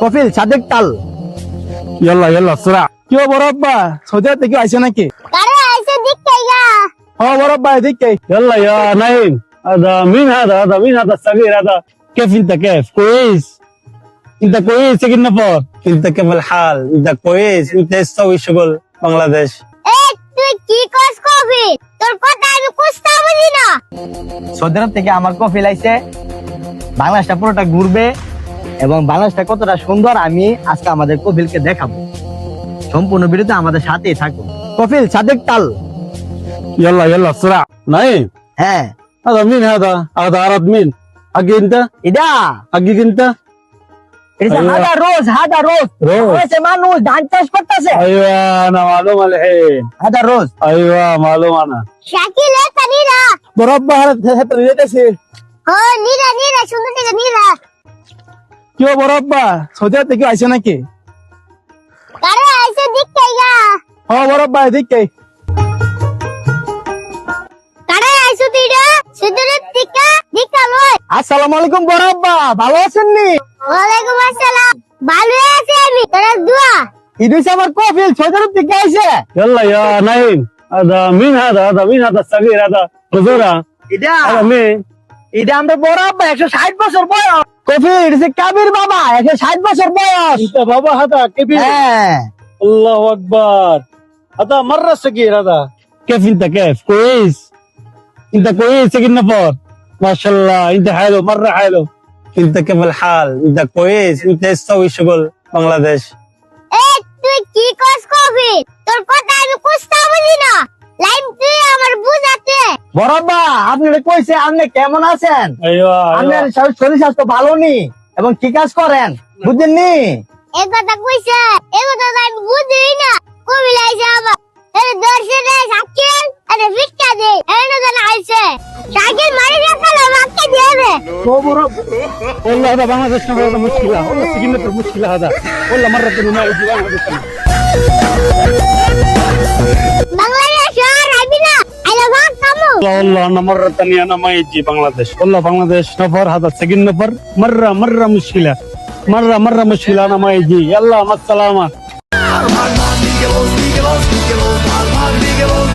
কফিল সাদেক তাল। يلا يلا بسرعة. কি বড় আব্বা সৌদি আরব থেকে আইছে নাকি? আরে আইসে দেখতে গা। হ্যাঁ বড় আব্বা এদিকে। يلا يا نايم. هذا مين هذا مين هذا الصغير هذا؟ كيف انت كيف؟ كويس؟ انت كويس يا نفر؟ انت كيف الحال؟ انت كويس؟ انت ايش تسوي شغل بنغلاديش؟ এই তুই কি কস কফি? তোর কথা আমি কুস্তা বুঝি না। সৌদি আরব থেকে আমার কফিল আইছে, বাংলাদেশটা পুরোটা ঘুরবে এবং বাংলাদেশটা কতটা সুন্দর আমি আজকে আমাদের কফিলকে দেখাবো। সম্পূর্ণ ভিডিওতে আমাদের সাথেই থাকুন। কফিল সাদেক তাল। يلا يلا بسرعة. نايم. হ্যাঁ هذا مين هذا؟ هذا عرض مين؟ حقي انت؟ এটা حقك انت؟ এটা أيوة. হাদা রোজ روز. হয়েছে মানুষ ধান চাষ করতেছে। ايوه انا معلوم الحين. হাদা রোজ ايوه معلوم انا. শাকিল এ তানিরা। বড় আব্বা হাতে নিতেছে। ও নীরা নীরা সুন্দর থেকে নীরা। কি বড় আব্বা সৌদি আরব থেকে আইছে নাকি? আরে আইসে দেখতে গা। হ্যাঁ বড় আব্বা এদিকে। আরে আইসো তুইরা সুন্দর থেকে দেখা লয়। আসসালামু আলাইকুম বড় আব্বা, ভালো আছেন নি? ওয়ালাইকুম আসসালাম। ভালো আছি আমি। তোর দোয়া। ইদিস আমার কফিল সৌদি আরব থেকে আইছে। يلا يا نايم. هذا مين هذا مين هذا الصغير هذا؟ بزورة. এটা هذا مين؟ এটা আমরা بڑا আব্বা 160 বছর বয়স। কফিল এটা কাবির বাবা 160 বছর বয়স। انت بابا هذا كبير. হ্যাঁ الله اكبر. هذا مرة صغير هذا. كيف انت كيف؟ كويس؟ انت كويس يا نفر؟ ما شاء الله انت حلو مرة حلو. انت كيف الحال؟ انت كويس؟ انت ايش تسوي شغل بنغلاديش؟ এই তুই কি কস কফি? তোর কথা আমি কুস্তা বুঝি না। লাইন তুই আমার বুঝাতে। বড় আব্বা আপনি কইছে আপনি কেমন আছেন? ايوه আপনার শরীর স্বাস্থ্য ভালো নি এবং কি কাজ করেন বুঝছেন নি? এই কথা কইছে। এই কথা তো আমি বুঝি না। কবি লাইছে আবার। এই দর্শে দে শাকিল। আরে ভিক্ষা দে। এই না জানা আইছে। শাকিল মারি রাখালো মাকে দিবে। والله هذا بنغلاديش نفر هذا مشكلة. والله سجنة المشكلة هذا. والله مرة ما يجي بنغلاديش. বাংলাদেশ আর আইবি না। আইলা ভাগ কামু। والله انا مرة ثانية انا ما يجي بنغلاديش. والله بنغلاديش نفر هذا سجن نفر مرة مشكلة. مرة مشكلة انا ما يجي. يلا مع السلامة.